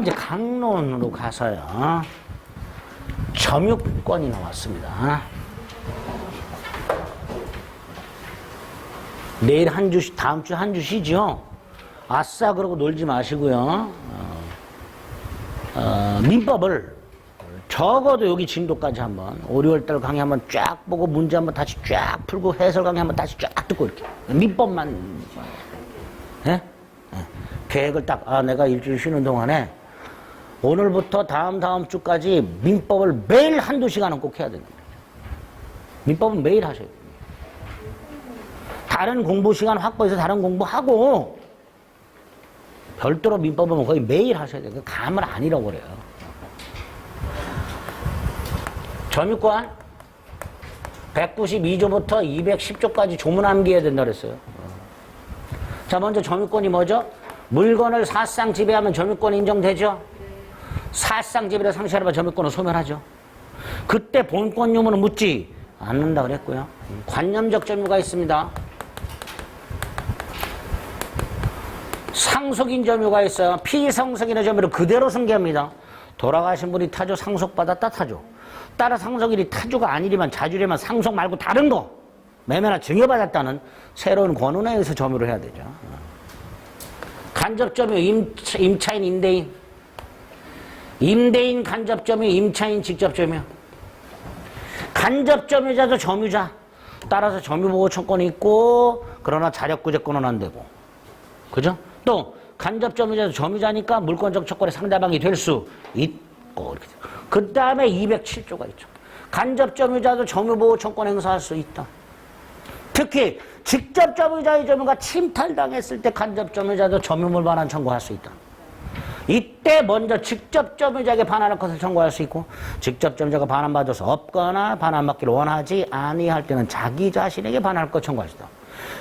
이제 강론으로 가서요. 점유권이 나왔습니다. 내일 한 주, 다음 주 한 주 쉬죠? 아싸 그러고 놀지 마시고요. 민법을 적어도 여기 진도까지 한번 5, 6월달 강의 한번 쫙 보고 문제 한번 다시 쫙 풀고 해설 강의 한번 다시 쫙 듣고 이렇게 민법만 예? 계획을 딱 내가 일주일 쉬는 동안에 오늘부터 다음 주까지 민법을 매일 한두 시간은 꼭 해야 된다. 민법은 매일 하셔야 돼요. 다른 공부 시간 확보해서 다른 공부하고 별도로 민법은 거의 매일 하셔야 돼요. 감을 안 잃어버려요. 점유권 192조부터 210조까지 조문 암기해야 된다 그랬어요. 자, 먼저 점유권이 뭐죠? 물건을 사상 지배하면 점유권 인정되죠? 사상 지배를 상실하면 점유권을 소멸하죠. 그때 본권 유무는 묻지 않는다 그랬고요. 관념적 점유가 있습니다. 상속인 점유가 있어요. 피성속인의 점유를 그대로 승계합니다. 돌아가신 분이 타조 상속받았다 타조. 따라 상속인이 타조가 아니리만 자주리만 상속 말고 다른 거 매매나 증여받았다는 새로운 권한에 의해서 점유를 해야 되죠. 간접점유 임차인 임대인, 임대인 간접점유 임차인 직접점유. 간접점유자도 점유자. 따라서 점유보호청권이 있고 그러나 자력구제권은 안 되고, 그죠? 또 간접점유자도 점유자니까 물권적 채권의 상대방이 될 수 있고, 이렇게. 그 다음에 207조가 있죠. 간접점유자도 점유보호청권 행사할 수 있다. 특히 직접점유자의 점유가 침탈당했을 때 간접점유자도 점유물 반환 청구할 수 있다. 이때 먼저 직접점유자에게 반환할 것을 청구할 수 있고, 직접점유자가 반환받을 수 없거나 반환받기를 원하지 아니할 때는 자기 자신에게 반환할 것 청구할 수 있다.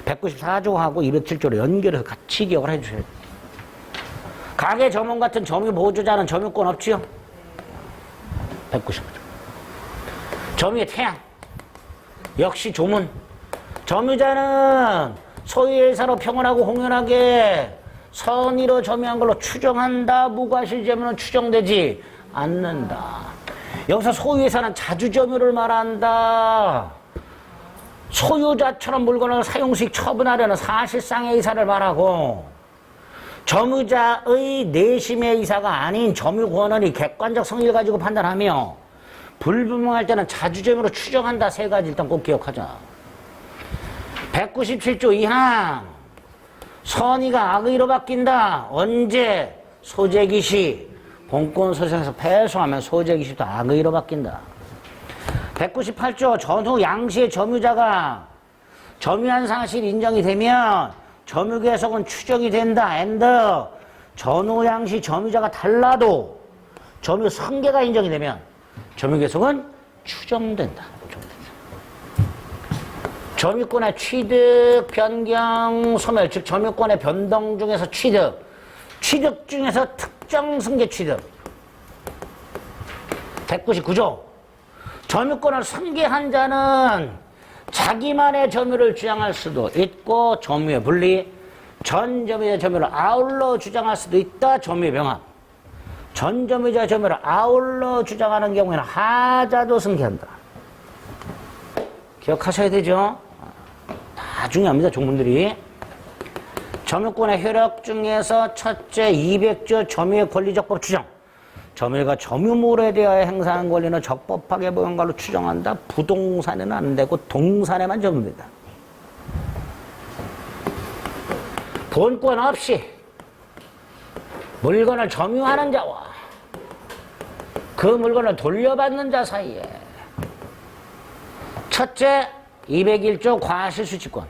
194조하고 207조를 연결해서 같이 기억을 해주셔야 돼요. 가계 점원 같은 점유 보조자는 점유권 없지요? 195조. 점유의 태양. 역시 조문. 점유자는 소유의 사로 평온하고 공연하게 선의로 점유한 걸로 추정한다. 무과실 점유는 추정되지 않는다. 여기서 소유의 사는 자주점유를 말한다. 소유자처럼 물건을 사용수익 처분하려는 사실상의 의사를 말하고, 점유자의 내심의 의사가 아닌 점유권원이 객관적 성의를 가지고 판단하며 불분명할 때는 자주점유로 추정한다. 세 가지 일단 꼭 기억하자. 197조 2항 선의가 악의로 바뀐다. 언제? 소재기시. 본권소생에서 패소하면 소재기시도 악의로 바뀐다. 198조 전후 양시의 점유자가 점유한 사실이 인정이 되면 점유계속은 추정이 된다. 앤더 전후 양시 점유자가 달라도 점유 성계가 인정이 되면 점유계속은 추정된다. 점유권의 취득, 변경, 소멸, 즉 점유권의 변동 중에서 취득, 취득 중에서 특정 승계 취득. 199조 점유권을 승계한 자는 자기만의 점유를 주장할 수도 있고 점유의 분리, 전 점유자의 점유를 아울러 주장할 수도 있다. 점유의 병합. 전 점유자의 점유를 아울러 주장하는 경우에는 하자도 승계한다. 기억하셔야 되죠? 다 중요합니다. 종문들이. 점유권의 효력 중에서 첫째 200조 점유의 권리적 법 추정. 점유가 점유물에 대하여 행사한 권리는 적법하게 보는 걸로 추정한다. 부동산에는 안 되고 동산에만 적용된다. 본권 없이 물건을 점유하는 자와 그 물건을 돌려받는 자 사이에 첫째 201조 과실수취권.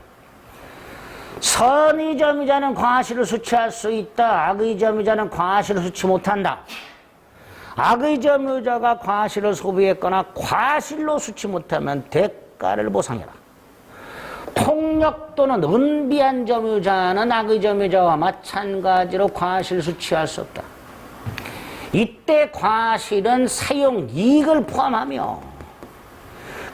선의 점유자는 과실을 수취할 수 있다. 악의 점유자는 과실을 수취 못한다. 악의 점유자가 과실을 소비했거나 과실로 수취 못하면 대가를 보상해라. 폭력 또는 은비한 점유자는 악의 점유자와 마찬가지로 과실 수취할 수 없다. 이때 과실은 사용 이익을 포함하며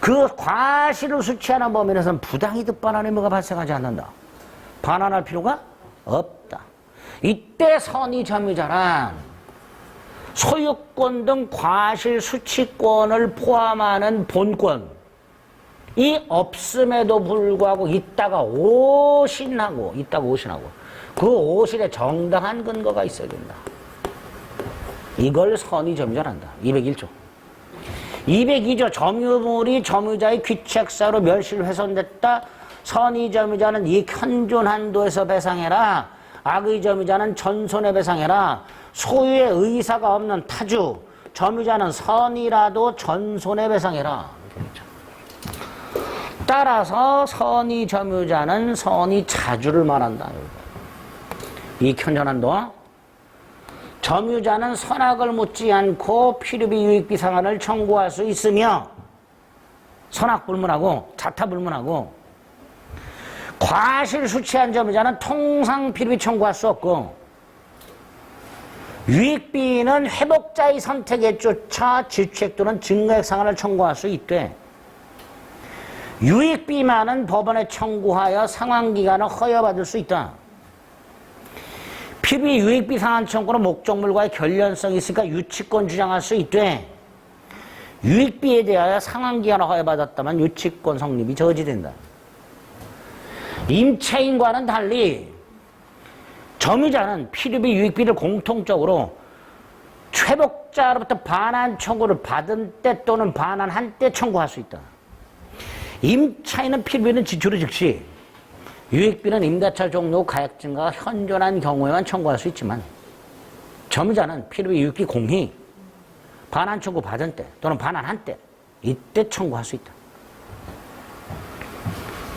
그 과실을 수취하는 범위에서는 부당이득 반환 의무가 발생하지 않는다. 반환할 필요가 없다. 이때 선의 점유자란 소유권 등 과실 수취권을 포함하는 본권이 없음에도 불구하고 있다가 오신하고 그 오신에 정당한 근거가 있어야 된다. 이걸 선의점유자란다. 201조. 202조 점유물이 점유자의 귀책사로 멸실훼손됐다. 선의점유자는 이익 현존 한도에서 배상해라. 악의점유자는 전손해배상해라. 소유의 의사가 없는 타주 점유자는 선의라도 전손해배상해라. 따라서 선의점유자는 선의자주를 말한다. 이익 현존 한도. 점유자는 선악을 묻지 않고 필요비 유익비 상한을 청구할 수 있으며 선악불문하고 자타불문하고 과실 수취한 점유자는 통상 필요비 청구할 수 없고 유익비는 회복자의 선택에 쫓아 질책 또는 증거액 상한을 청구할 수 있되 유익비만은 법원에 청구하여 상환기간을 허여받을 수 있다. 필요비 유익비 상한 청구는 목적물과의 결련성이 있으니까 유치권 주장할 수 있되 유익비에 대하여 상환기간을 허여받았다면 유치권 성립이 저지된다. 임차인과는 달리 점유자는 필요비 유익비를 공통적으로 회복자로부터 반환 청구를 받은 때 또는 반환한 때 청구할 수 있다. 임차인은 필요비는 지출의 즉시 유익비는 임대차 종료 가액 증가가 현존한 경우에만 청구할 수 있지만 점유자는 필요비 유익비 공히 반환 청구 받은 때 또는 반환한 때 이때 청구할 수 있다.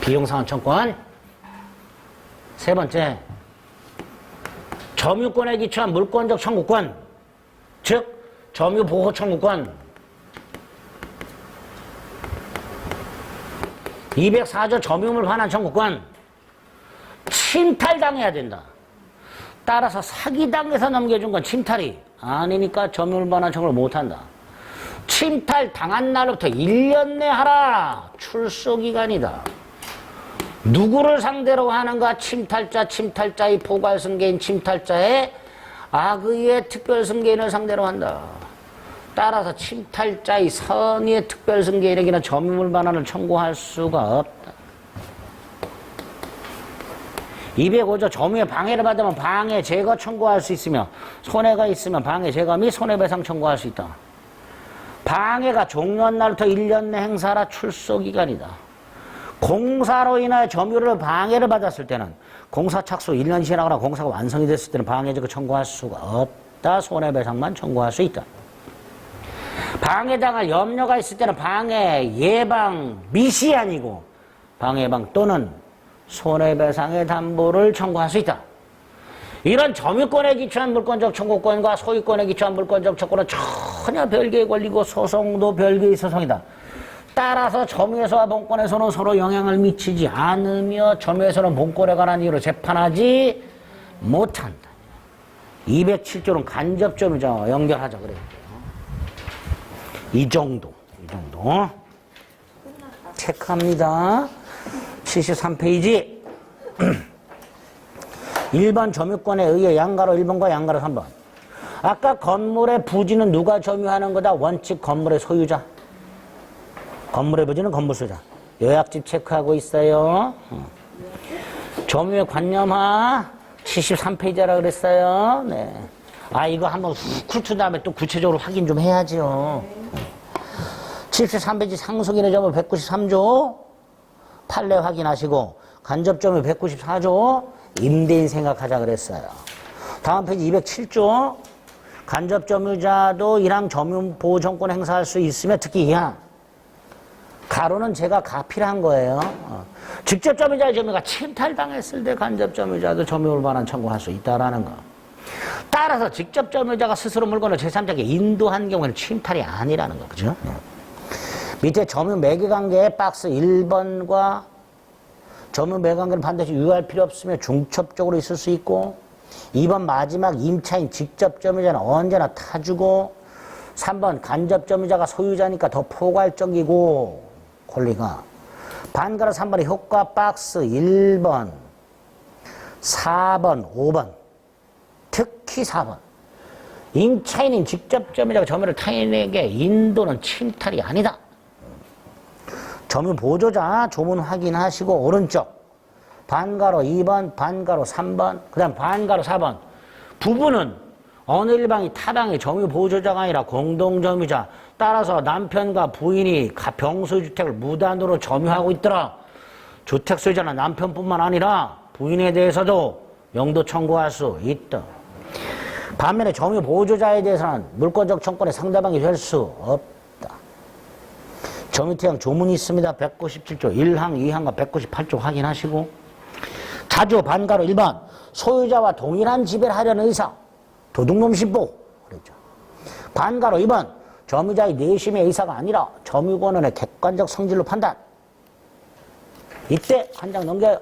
비용상환 청구권. 세 번째, 점유권에 기초한 물권적 청구권, 즉 점유보호 청구권. 204조 점유물 반환 청구권. 침탈당해야 된다. 따라서 사기당해서 넘겨준 건 침탈이 아니니까 점유물 반환 청구를 못한다. 침탈 당한 날부터 1년 내 하라. 출소기간이다. 누구를 상대로 하는가? 침탈자의 포괄승계인 침탈자의 악의의 특별승계인을 상대로 한다. 따라서 침탈자의 선의의 특별승계인에게는 점유물 반환을 청구할 수가 없다. 205조 점유의 방해를 받으면 방해 제거 청구할 수 있으며 손해가 있으면 방해 제거 및 손해배상 청구할 수 있다. 방해가 종료한 날부터 1년 내 행사라 출소기간이다. 공사로 인하여 점유를 방해를 받았을 때는 공사 착수 1년 지나거나 공사가 완성이 됐을 때는 방해 제거 청구할 수가 없다. 손해배상만 청구할 수 있다. 방해당할 염려가 있을 때는 방해 예방 미시 아니고 방해 예방 또는 손해배상의 담보를 청구할 수 있다. 이런 점유권에 기초한 물권적 청구권과 소유권에 기초한 물권적 청구는 전혀 별개의 권리고 소송도 별개의 소송이다. 따라서 점유에서와 본권에서는 서로 영향을 미치지 않으며 점유에서는 본권에 관한 이유로 재판하지 못한다. 207조는 간접점유자와 연결하자 그래요. 이 정도. 체크합니다. 73페이지. 1번 점유권에 의해 양가로 1번과 양가로 3번. 아까 건물의 부지는 누가 점유하는 거다? 원칙 건물의 소유자. 건물의 부지는 건물 소유자. 요약집 체크하고 있어요. 점유의 관념화 73페이지라 그랬어요. 네. 아, 이거 한번 훑은 다음에 또 구체적으로 확인 좀 해야죠. 73페이지 상속인의 점유 193조 판례 확인하시고 간접점유 194조 임대인 생각하자 그랬어요. 다음 페이지 207조 간접점유자도 1항 점유보호정권 행사할 수 있으며 특히 2항 가로는 제가 가필한 거예요. 직접점유자의 점유가 침탈당했을 때 간접점유자도 점유물 반환 청구할 수 있다라는 거. 따라서 직접점유자가 스스로 물건을 제3자에게 인도한 경우에는 침탈이 아니라는 거. 그죠? 밑에 점유 매개관계의 박스 1번과 점유 매개관계는 반드시 유효할 필요 없으며 중첩적으로 있을 수 있고 2번 마지막 임차인 직접점유자는 언제나 타주고 3번 간접점유자가 소유자니까 더 포괄적이고 권리가 반가로 3번의 효과 박스 1번 4번 5번 특히 4번 임차인인 직접 점유자가 점유를 타인에게 인도는 침탈이 아니다. 점유 보조자 조문 확인하시고 오른쪽 반가로 2번, 반가로 3번, 그 다음 반가로 4번. 부부는 어느 일방이 타방의 점유 보조자가 아니라 공동점유자. 따라서 남편과 부인이 병소주택을 무단으로 점유하고 있더라. 주택 소유자는 남편뿐만 아니라 부인에 대해서도 영도 청구할 수 있다. 반면에 점유 보조자에 대해서는 물권적 청구권의 상대방이 될 수 없다. 점유태양 조문이 있습니다. 197조 1항, 2항과 198조 확인하시고 자주 반가로 1번 소유자와 동일한 지배를 하려는 의사 도둑놈 신보 그랬죠. 반가로 2번 점유자의 내심의 의사가 아니라 점유권원의 객관적 성질로 판단. 이때 한 장 넘겨요.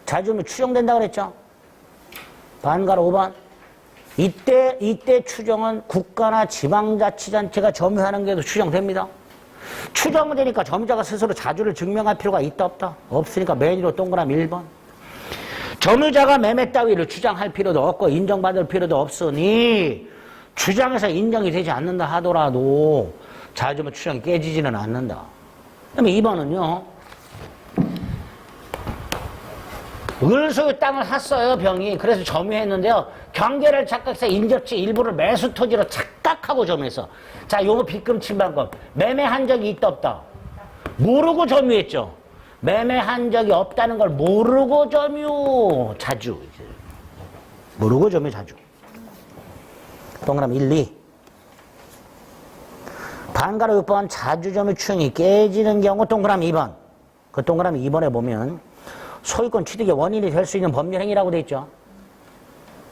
자주면 추정된다 그랬죠. 반가로 5번 이때 추정은 국가나 지방자치단체가 점유하는 게도 추정됩니다. 추정은 되니까 점유자가 스스로 자주를 증명할 필요가 있다 없다? 없으니까 맨 위로 동그라미 1번. 점유자가 매매 따위를 주장할 필요도 없고 인정받을 필요도 없으니 주장해서 인정이 되지 않는다 하더라도 자주면 추정이 깨지지는 않는다. 그다음에 2번은요. 을소유 땅을 샀어요, 병이. 그래서 점유했는데요. 경계를 착각해서 인접지 일부를 매수 토지로 착각하고 점유했어. 자, 요거 빗금 침방법. 매매한 적이 있다 없다? 모르고 점유했죠. 매매한 적이 없다는 걸 모르고 점유. 자주. 모르고 점유 자주. 동그라미 1, 2. 반가로 6번 자주 점유 추정이 깨지는 경우 동그라미 2번. 그 동그라미 2번에 보면 소유권 취득의 원인이 될 수 있는 법률행위라고 돼 있죠.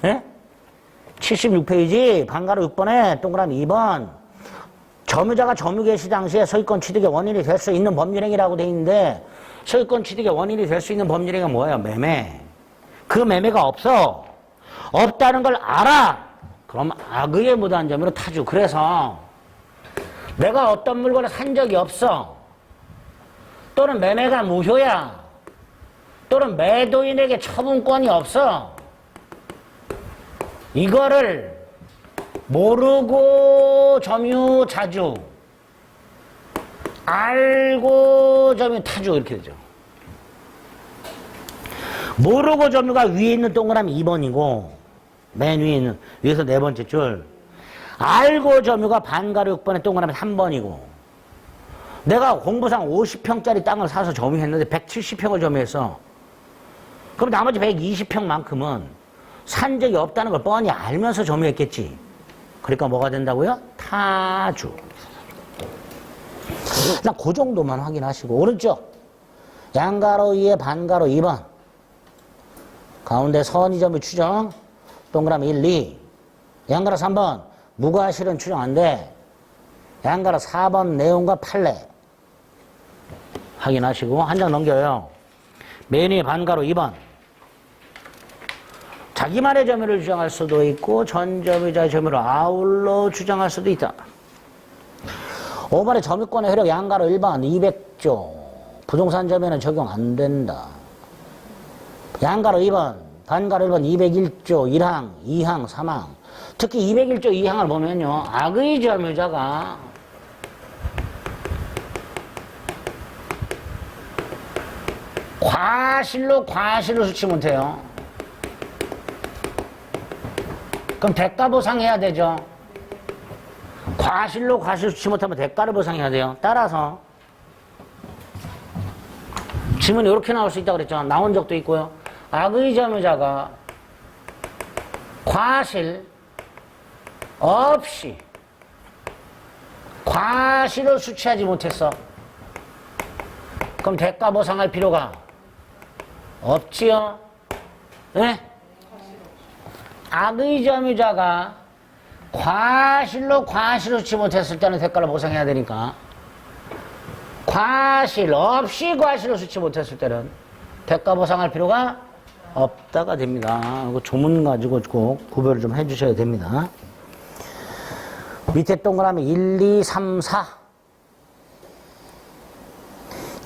예? 76페이지 반가로 6번에 동그라미 2번 점유자가 점유 개시 당시에 소유권 취득의 원인이 될 수 있는 법률행위라고 돼 있는데 소유권 취득의 원인이 될 수 있는 법률행위가 뭐예요? 매매. 그 매매가 없어. 없다는 걸 알아. 그럼 악의에 무도한 점유로 타주. 그래서 내가 어떤 물건을 산 적이 없어. 또는 매매가 무효야. 또는 매도인에게 처분권이 없어. 이거를 모르고 점유 자주, 알고 점유 타주 이렇게 되죠. 모르고 점유가 위에 있는 동그라미 2번이고 맨 위에 있는 위에서 네 번째 줄 알고 점유가 반가로 6번에 동그라미 3번이고 내가 공부상 50평짜리 땅을 사서 점유했는데 170평을 점유했어. 그럼 나머지 120평만큼은 산 적이 없다는 걸 뻔히 알면서 점유했겠지. 그러니까 뭐가 된다고요? 타주. 그 정도만 확인하시고 오른쪽 양가로 2에 반가로 2번 가운데 선의 점유 추정 동그라미 1, 2 양가로 3번 무과실은 추정 안 돼. 양가로 4번 내용과 판례 확인하시고 한 장 넘겨요. 맨 위에 반가로 2번 자기만의 점유를 주장할 수도 있고 전점유자의 점유를 아울러 주장할 수도 있다. 5번에 점유권의 효력 양가로 1번 200조 부동산 점유는 적용 안 된다. 양가로 2번 반가로 1번 201조 1항 2항 3항 특히 201조 2항을 보면요 악의 점유자가 과실로 수치 못해요. 그럼 대가 보상해야 되죠. 과실로 수치 못하면 대가를 보상해야 돼요. 따라서 지문이 이렇게 나올 수 있다고 그랬죠. 나온 적도 있고요. 악의 점유자가 과실 없이 과실을 수취하지 못했어. 그럼 대가 보상할 필요가 없지요. 네? 악의 점유자가 과실로 수취 못했을 때는 대가를 보상해야 되니까 과실 없이 과실로 수취 못했을 때는 대가 보상할 필요가 없다가 됩니다. 이거 조문 가지고 꼭 구별을 좀 해주셔야 됩니다. 밑에 동그라미 1, 2, 3, 4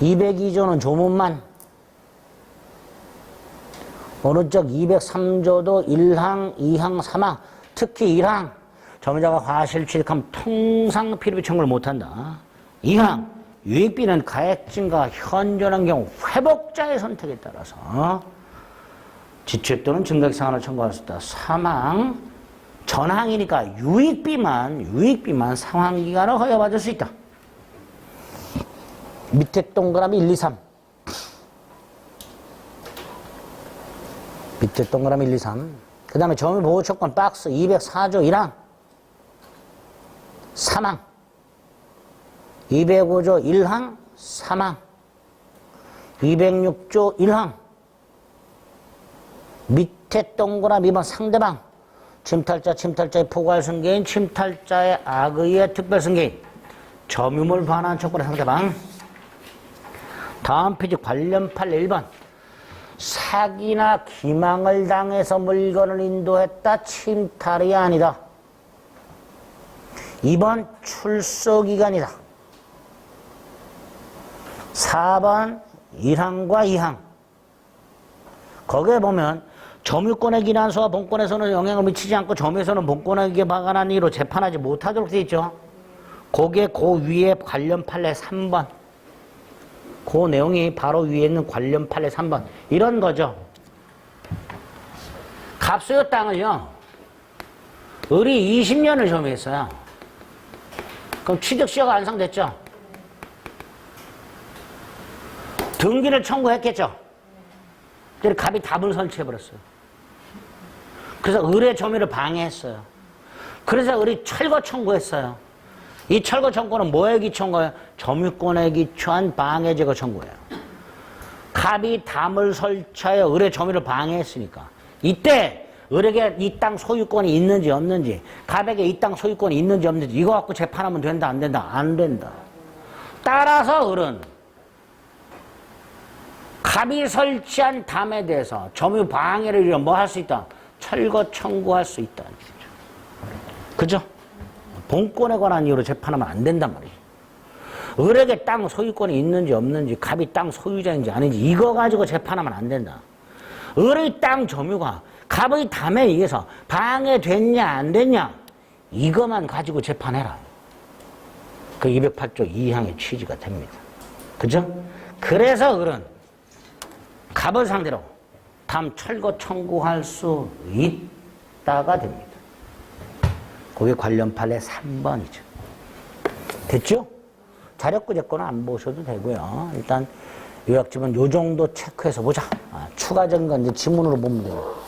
202조는 조문만 오른쪽 203조도 1항, 2항, 3항 특히 1항 점유자가 과실 취득하면 통상 필요비 청구를 못한다. 이항 유익비는 가액 증가 현존한 경우 회복자의 선택에 따라서 지출 또는 증가액 상환을 청구할 수 있다. 사망 전항이니까 유익비만 상환기간을 허여받을 수 있다. 밑에 동그라미 1, 2, 3. 밑에 동그라미 1, 2, 3. 그 다음에 점유보호조건 박스 204조 1항. 사망. 205조 1항. 사망. 206조 1항. 밑에 동그라미 2번 상대방. 침탈자의 포괄 승계인, 침탈자의 악의의 특별 승계인. 점유물 반환 촉구의 상대방. 다음 페이지 관련 판례 1번. 사기나 기망을 당해서 물건을 인도했다. 침탈이 아니다. 2번 출소기간이다. 4번 1항과 2항. 거기에 보면 점유권의 기난소와 본권에서는 영향을 미치지 않고 점유에서는 본권에게 박아난 이유로 재판하지 못하도록 되어 있죠. 거기에 그 위에 관련 판례 3번. 그 내용이 바로 위에 있는 관련 판례 3번. 이런 거죠. 갑수요 땅을요. 을이 20년을 점유했어요. 그럼 취득시효가 완성됐죠. 등기를 청구했겠죠. 그래서 갑이 답을 설치해버렸어요. 그래서 을의 점유를 방해했어요. 그래서 을이 철거 청구했어요. 이 철거 청구는 뭐에 기초한 거예요? 점유권에 기초한 방해 제거 청구예요. 갑이 담을 설치하여 을의 점유를 방해했으니까 이때 을에게 이 땅 소유권이 있는지 없는지, 갑에게 이 땅 소유권이 있는지 없는지 이거 갖고 재판하면 된다 안 된다? 안 된다. 따라서 을은 갑이 설치한 담에 대해서 점유 방해를 위해 뭐 할 수 있다? 철거 청구할 수 있다는 얘기죠. 그죠? 본권에 관한 이유로 재판하면 안 된단 말이죠. 을에게 땅 소유권이 있는지 없는지, 갑이 땅 소유자인지 아닌지 이거 가지고 재판하면 안 된다. 을의 땅 점유가 갑의 담에 의해서 방해됐냐 안 됐냐 이것만 가지고 재판해라. 그 208조 2항의 취지가 됩니다. 그죠? 그래서 을은 갑을 상대로 담 철거 청구할 수 있다가 됩니다. 그게 관련 판례 3번이죠. 됐죠? 자력구제권은 안 보셔도 되고요. 일단 요약집은 요 정도 체크해서 보자. 추가적인 건 이제 지문으로 보면 돼요.